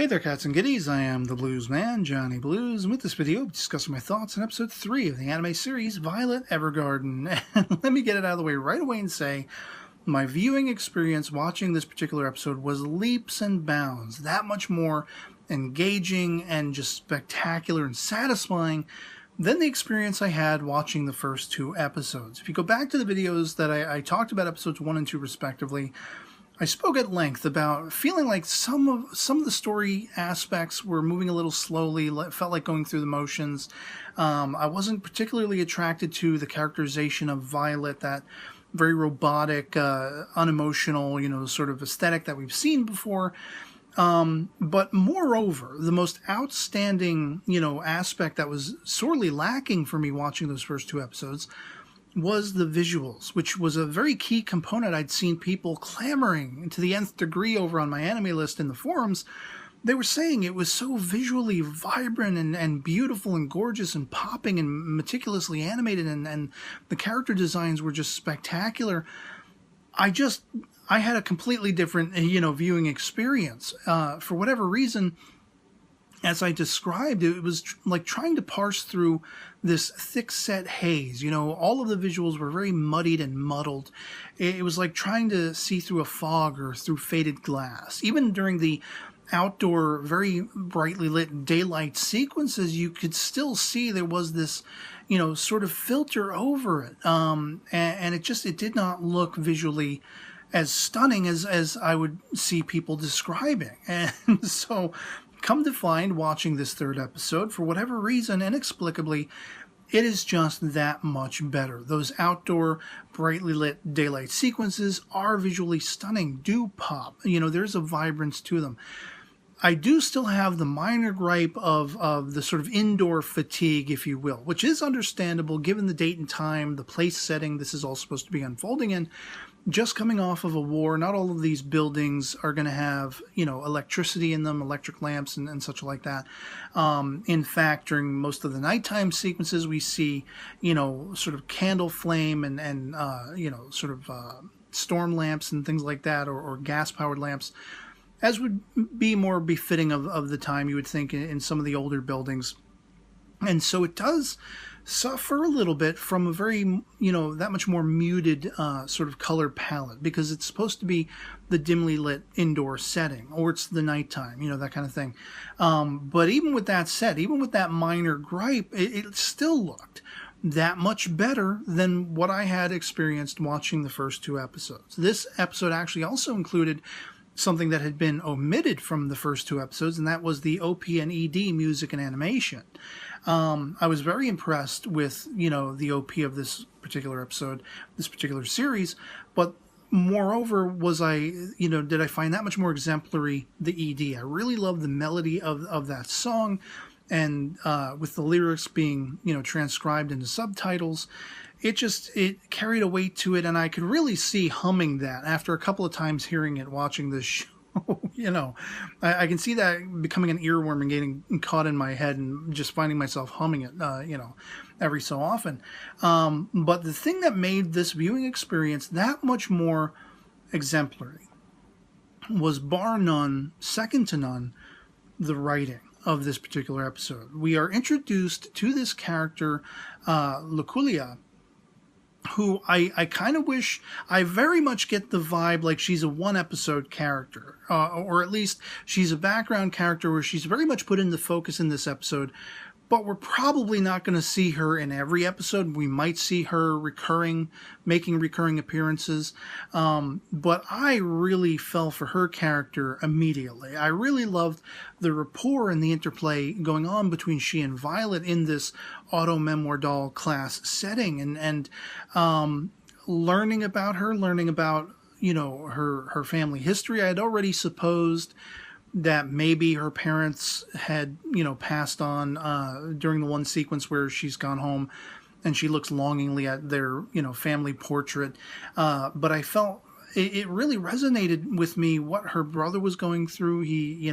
Hey there, cats and kitties. I am the Blues Man, Johnny Blues, and with this video, I'll be discussing my thoughts on episode 3 of the anime series Violet Evergarden. And let me get it out of the way right away and say, my viewing experience watching this particular episode was leaps and bounds, that much more engaging and just spectacular and satisfying than the experience I had watching the first 2 episodes. If you go back to the videos that I talked about episodes 1 and 2 respectively, I spoke at length about feeling like some of the story aspects were moving a little slowly, felt like going through the motions. I wasn't particularly attracted to the characterization of Violet, that very robotic, unemotional, sort of aesthetic that we've seen before. But moreover, the most outstanding, aspect that was sorely lacking for me watching those first 2 episodes was the visuals, which was a very key component. I'd seen people clamoring to the nth degree over on my anime list in the forums. They were saying it was so visually vibrant and beautiful and gorgeous and popping and meticulously animated, and the character designs were just spectacular. I had a completely different, viewing experience. For whatever reason, as I described, it was like trying to parse through this thick-set haze. All of the visuals were very muddied and muddled. It was like trying to see through a fog or through faded glass. Even during the outdoor, very brightly lit daylight sequences, you could still see there was this, sort of filter over it. And it did not look visually as stunning as I would see people describing. And so, come to find, watching this 3rd episode, for whatever reason, inexplicably, it is just that much better. Those outdoor, brightly lit daylight sequences are visually stunning, do pop. There's a vibrance to them. I do still have the minor gripe of the sort of indoor fatigue, if you will, which is understandable given the date and time, the place setting this is all supposed to be unfolding in. Just coming off of a war, not all of these buildings are going to have, electricity in them, electric lamps and such like that. In fact, during most of the nighttime sequences, we see, sort of candle flame and storm lamps and things like that, or gas-powered lamps, as would be more befitting of the time, you would think, in some of the older buildings. And so it does suffer a little bit from a very, that much more muted sort of color palette, because it's supposed to be the dimly lit indoor setting, or it's the nighttime, that kind of thing. But even with that said, even with that minor gripe, it still looked that much better than what I had experienced watching the first 2 episodes. This episode actually also included something that had been omitted from the first 2 episodes, and that was the OP and ED music and animation. I was very impressed with, the OP of this particular episode, this particular series, but moreover did I find that much more exemplary the ED. I really love the melody of that song, and with the lyrics being, transcribed into subtitles, it carried a weight to it, and I could really see humming that after a couple of times hearing it, watching this show. I can see that becoming an earworm and getting caught in my head and just finding myself humming it, every so often. But the thing that made this viewing experience that much more exemplary was, bar none, second to none, the writing of this particular episode. We are introduced to this character, Luculia, who I kind of wish, I very much get the vibe like she's a 1-episode character, or at least she's a background character where she's very much put into focus in this episode, but we're probably not going to see her in every episode. We might see her making recurring appearances, but I really fell for her character immediately. I really loved the rapport and the interplay going on between she and Violet in this auto memoir doll class setting, and learning about her, her family history. I had already supposed that maybe her parents had, passed on during the one sequence where she's gone home and she looks longingly at their, family portrait. But I felt it really resonated with me what her brother was going through. He,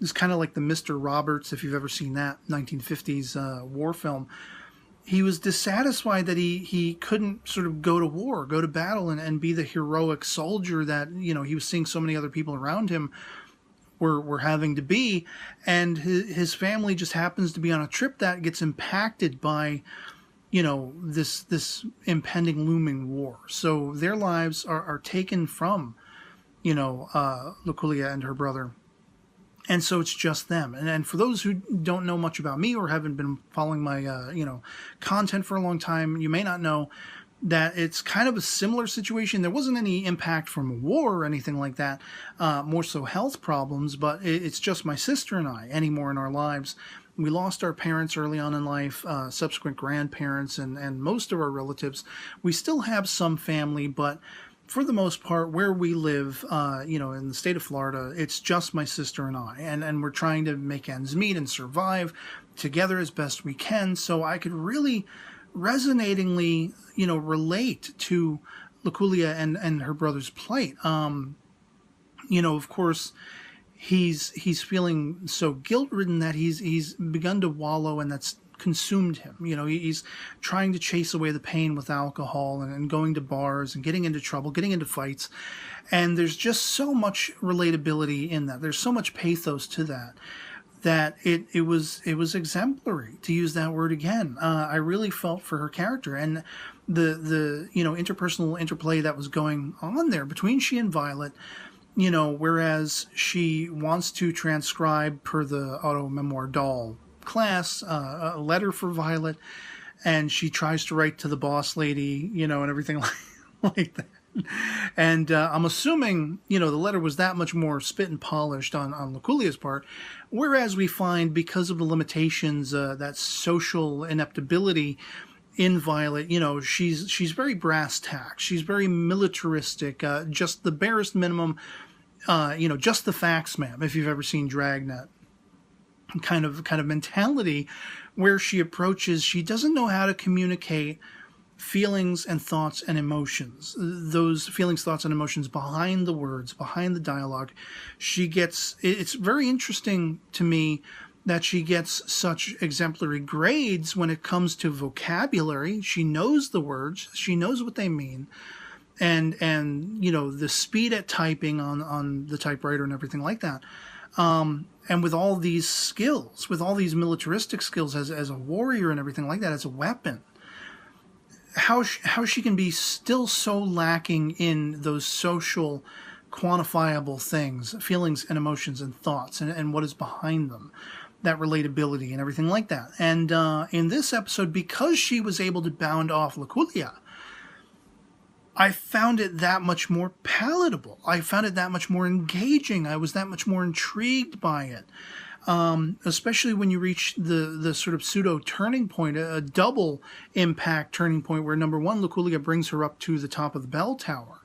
is kind of like the Mr. Roberts, if you've ever seen that 1950s war film. He was dissatisfied that he couldn't sort of go to battle and be the heroic soldier that, he was seeing so many other people around him were having to be, and his family just happens to be on a trip that gets impacted by, this impending looming war. So their lives are taken from, Luculia and her brother. And so it's just them. And for those who don't know much about me or haven't been following my, content for a long time, you may not know that it's kind of a similar situation. There wasn't any impact from war or anything like that, more so health problems, but it's just my sister and I anymore in our lives. We lost our parents early on in life, subsequent grandparents, and most of our relatives. We still have some family, but for the most part, where we live, in the state of Florida, it's just my sister and I, and we're trying to make ends meet and survive together as best we can. So I could really resonatingly, relate to Luculia and her brother's plight. Of course, he's feeling so guilt-ridden that he's begun to wallow, and that's consumed him. He's trying to chase away the pain with alcohol and going to bars and getting into trouble, getting into fights. And there's just so much relatability in that. There's so much pathos to that it was exemplary, to use that word again. I really felt for her character and the interpersonal interplay that was going on there between she and Violet. Whereas she wants to transcribe, per the auto memoir doll class, a letter for Violet, and she tries to write to the boss lady, and everything like that. And I'm assuming, the letter was that much more spit and polished on Luculia's part, whereas we find, because of the limitations, that social ineptability in Violet, she's very brass tacks. She's very militaristic, just the barest minimum, just the facts, ma'am, if you've ever seen Dragnet. Kind of mentality where she approaches. She doesn't know how to communicate feelings and thoughts and emotions. Those feelings, thoughts, and emotions behind the words, behind the dialogue. It's very interesting to me that she gets such exemplary grades when it comes to vocabulary. She knows the words. She knows what they mean. And the speed at typing on the typewriter and everything like that. And with all these skills, with all these militaristic skills as a warrior and everything like that, as a weapon, how she can be still so lacking in those social, quantifiable things, feelings and emotions and thoughts, and what is behind them, that relatability and everything like that. And in this episode, because she was able to bound off Luculia, I found it that much more palatable. I found it that much more engaging. I was that much more intrigued by it. Especially when you reach the sort of pseudo turning point, a double impact turning point where, number one, Luculia brings her up to the top of the bell tower.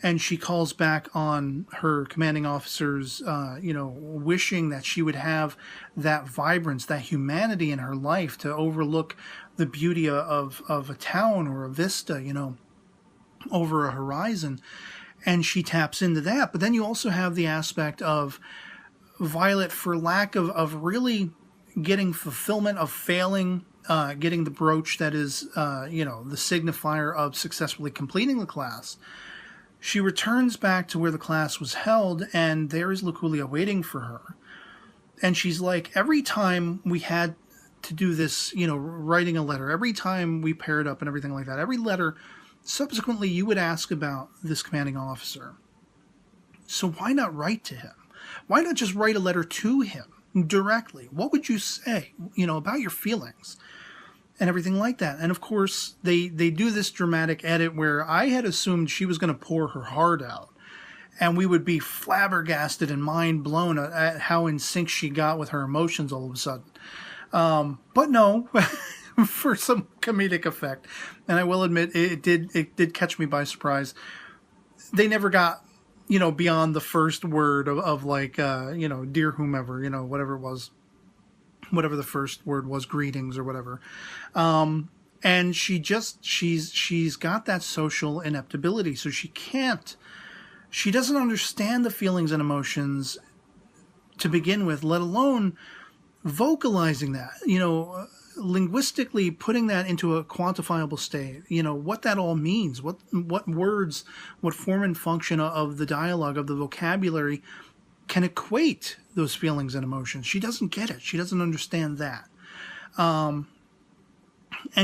And she calls back on her commanding officers, wishing that she would have that vibrance, that humanity in her life to overlook the beauty of a town or a vista, over a horizon, and she taps into that. But then you also have the aspect of Violet, for lack of really getting fulfillment, of failing, getting the brooch that is, the signifier of successfully completing the class. She returns back to where the class was held, and there is Luculia waiting for her. And she's like, every time we had to do this, writing a letter, every time we paired up and everything like that, every letter, subsequently, you would ask about this commanding officer. So why not write to him? Why not just write a letter to him directly? What would you say, about your feelings and everything like that? And of course, they do this dramatic edit where I had assumed she was going to pour her heart out, and we would be flabbergasted and mind blown at how in sync she got with her emotions all of a sudden. But no. For some comedic effect, and I will admit it did catch me by surprise. They never got beyond the first word of like dear whomever, whatever it was, whatever the first word was, greetings or whatever. And she's got that social ineptability, so she doesn't understand the feelings and emotions to begin with, let alone vocalizing that, linguistically putting that into a quantifiable state, what that all means, what words, what form and function of the dialogue, of the vocabulary can equate those feelings and emotions. She doesn't get it. She doesn't understand that. And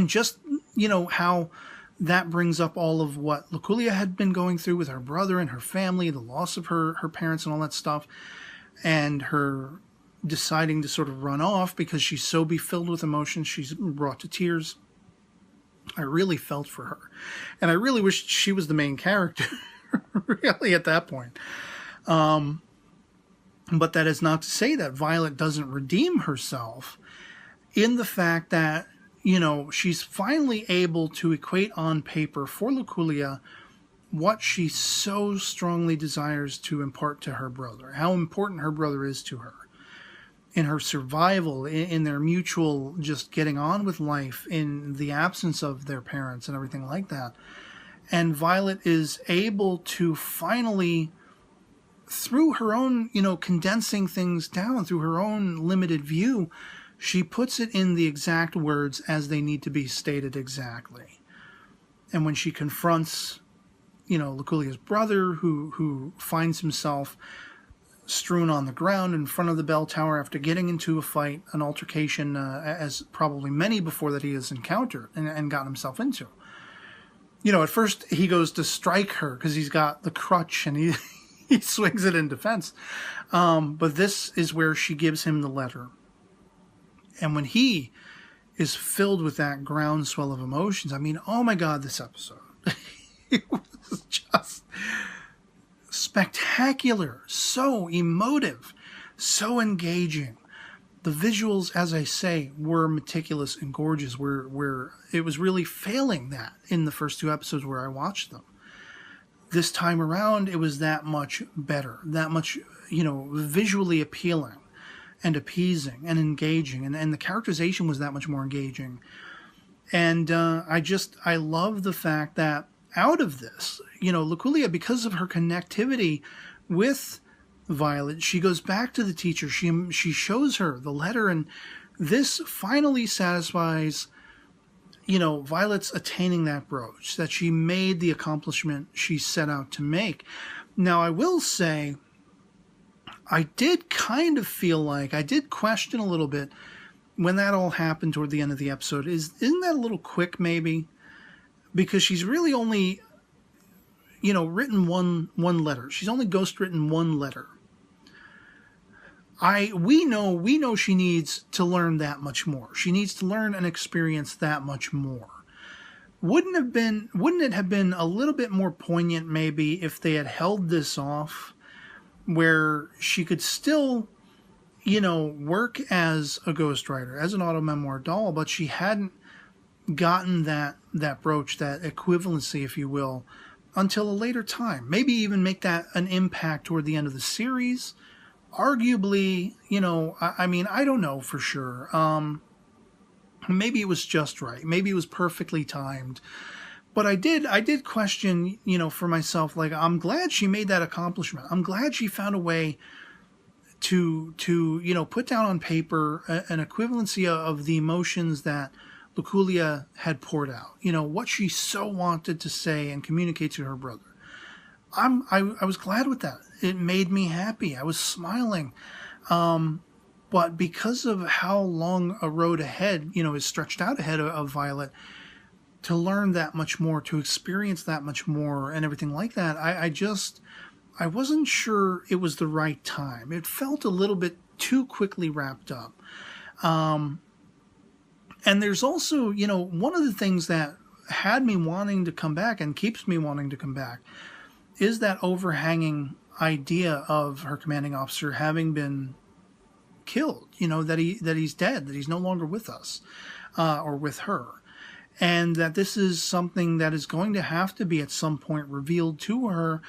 just, how that brings up all of what Luculia had been going through with her brother and her family, the loss of her parents and all that stuff, and her deciding to sort of run off because she's so befilled with emotions, she's brought to tears. I really felt for her. And I really wished she was the main character, really, at that point. But that is not to say that Violet doesn't redeem herself in the fact that, she's finally able to equate on paper for Luculia what she so strongly desires to impart to her brother, how important her brother is to her, in her survival, in their mutual just getting on with life, in the absence of their parents and everything like that. And Violet is able to finally, through her own, condensing things down, through her own limited view, she puts it in the exact words as they need to be stated exactly. And when she confronts, Luculia's brother, who finds himself strewn on the ground in front of the bell tower after getting into a fight, an altercation, as probably many before that he has encountered and gotten himself into. At first he goes to strike her because he's got the crutch and he swings it in defense. But this is where she gives him the letter. And when he is filled with that groundswell of emotions, oh my God, this episode. It was just spectacular, so emotive, so engaging. The visuals, as I say, were meticulous and gorgeous, where it was really failing that in the first 2 episodes where I watched them. This time around, it was that much better, that much, visually appealing and appeasing and engaging, and the characterization was that much more engaging. And I love the fact that out of this, Luculia, because of her connectivity with Violet, she goes back to the teacher. She shows her the letter, and this finally satisfies, Violet's attaining that brooch, that she made the accomplishment she set out to make. Now, I will say, I did kind of feel like, I did question a little bit when that all happened toward the end of the episode. Isn't that a little quick, maybe? Because she's really only, written one letter. She's only ghostwritten 1 letter. We know she needs to learn that much more. She needs to learn and experience that much more. Wouldn't it have been a little bit more poignant maybe if they had held this off, where she could still, work as a ghostwriter, as an auto-memoir doll, but she hadn't gotten that brooch, that equivalency, if you will, until a later time. Maybe even make that an impact toward the end of the series. Arguably, I don't know for sure. Maybe it was just right. Maybe it was perfectly timed. But I did question, for myself, like, I'm glad she made that accomplishment. I'm glad she found a way to put down on paper an equivalency of the emotions that Luculia had poured out. What she so wanted to say and communicate to her brother. I was glad with that. It made me happy. I was smiling. But because of how long a road ahead, is stretched out ahead of Violet, to learn that much more, to experience that much more and everything like that, I wasn't sure it was the right time. It felt a little bit too quickly wrapped up. And there's also, one of the things that had me wanting to come back and keeps me wanting to come back is that overhanging idea of her commanding officer having been killed, that he's dead, that he's no longer with us, or with her. And that this is something that is going to have to be at some point revealed to her.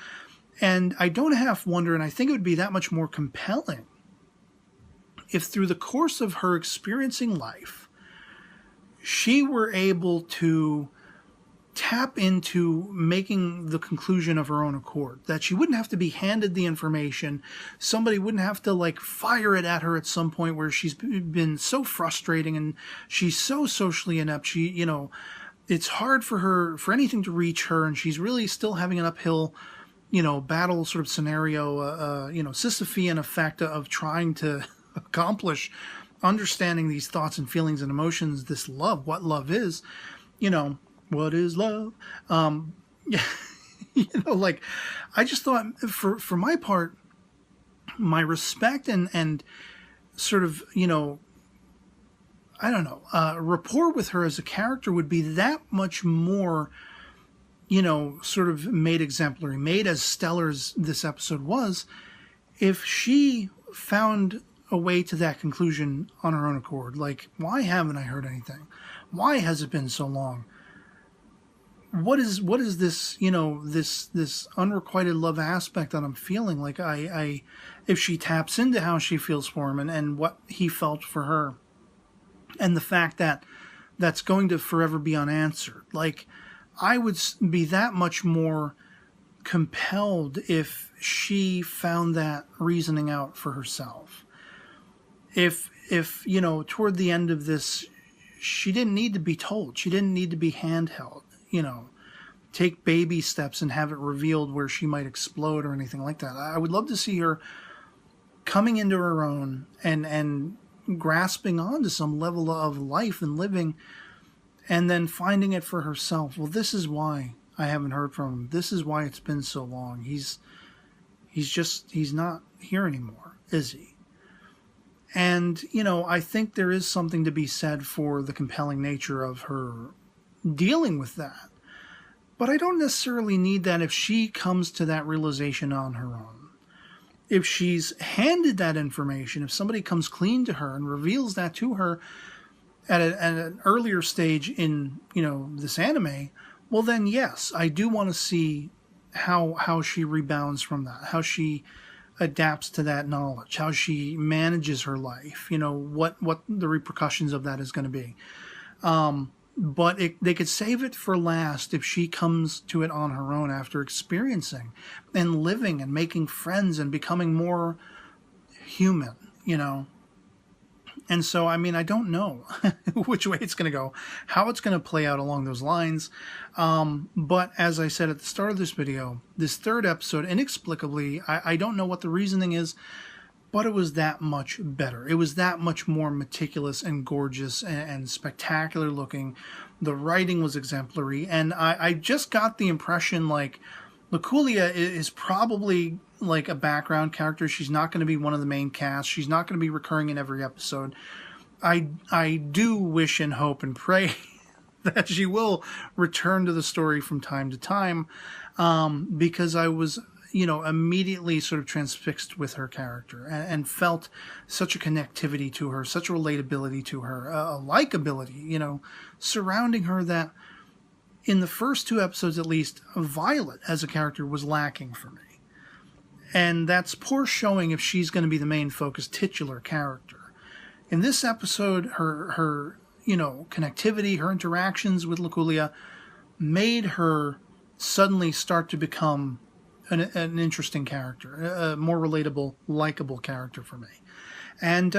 And I don't half wonder, and I think it would be that much more compelling if through the course of her experiencing life, she were able to tap into making the conclusion of her own accord, that she wouldn't have to be handed the information. Somebody wouldn't have to fire it at her at some point where she's been so frustrating and she's so socially inept. It's hard for her, for anything to reach her, and she's really still having an uphill battle sort of scenario, Sisyphean effect of trying to accomplish understanding these thoughts and feelings and emotions, this love, what love is, what is love? Like, I just thought, for my part, my respect and sort of, I don't know, rapport with her as a character would be that much more, sort of made exemplary, made as stellar as this episode was, if she found a way to that conclusion on her own accord. Like, why haven't I heard anything? Why has it been so long? What is this, this unrequited love aspect that I'm feeling? Like, if she taps into how she feels for him and what he felt for her, and the fact that that's going to forever be unanswered, like, I would be that much more compelled if she found that reasoning out for herself. If toward the end of this, she didn't need to be told. She didn't need to be handheld, take baby steps and have it revealed where she might explode or anything like that. I would love to see her coming into her own and grasping onto some level of life and living, and then finding it for herself. Well, this is why I haven't heard from him. This is why it's been so long. He's not here anymore, is he? And, I think there is something to be said for the compelling nature of her dealing with that. But I don't necessarily need that if she comes to that realization on her own. If she's handed that information, if somebody comes clean to her and reveals that to her at an earlier stage in, this anime, well then, yes, I do want to see how she rebounds from that, how she adapts to that knowledge, how she manages her life, what the repercussions of that is going to be. But they could save it for last if she comes to it on her own after experiencing and living and making friends and becoming more human, And so, I don't know which way it's going to go, how it's going to play out along those lines. But as I said at the start of this video, this third episode, inexplicably, I don't know what the reasoning is, but it was that much better. It was that much more meticulous and gorgeous and spectacular looking. The writing was exemplary. And I just got the impression, like, Luculia is probably like a background character. She's not going to be one of the main cast. She's not going to be recurring in every episode. I do wish and hope and pray that she will return to the story from time to time, because I was, immediately sort of transfixed with her character and felt such a connectivity to her, such a relatability to her, a likability, surrounding her that in the first two episodes, at least, Violet as a character was lacking for me. And that's poor showing if she's going to be the main focus titular character. In this episode, her connectivity, her interactions with Luculia made her suddenly start to become an interesting character, a more relatable, likable character for me. And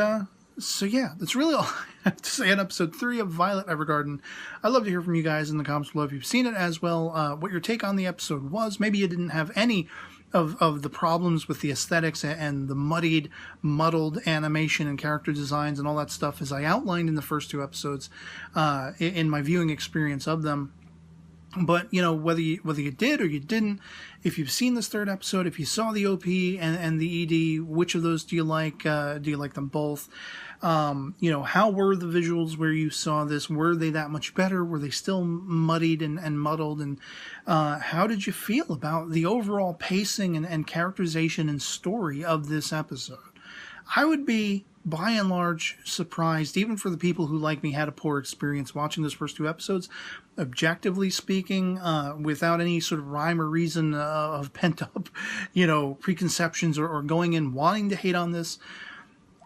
so yeah, that's really all I have to say on episode 3 of Violet Evergarden. I'd love to hear from you guys in the comments below if you've seen it as well, what your take on the episode was. Maybe you didn't have any of the problems with the aesthetics and the muddled animation and character designs and all that stuff as I outlined in the first two episodes in my viewing experience of them. But, whether you did or you didn't, if you've seen this third episode, if you saw the OP and the ED, which of those do you like? Do you like them both? How were the visuals where you saw this? Were they that much better? Were they still muddied and muddled? And how did you feel about the overall pacing and characterization and story of this episode? I would be, by and large, surprised, even for the people who, like me, had a poor experience watching those first two episodes. Objectively speaking, without any sort of rhyme or reason of pent-up, preconceptions or going in wanting to hate on this,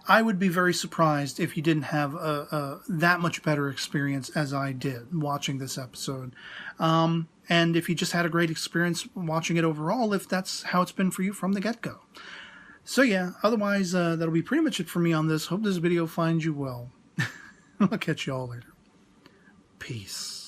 I would be very surprised if you didn't have that much better experience as I did watching this episode. And if you just had a great experience watching it overall, if that's how it's been for you from the get-go. So yeah, otherwise, that'll be pretty much it for me on this. Hope this video finds you well. I'll catch you all later. Peace.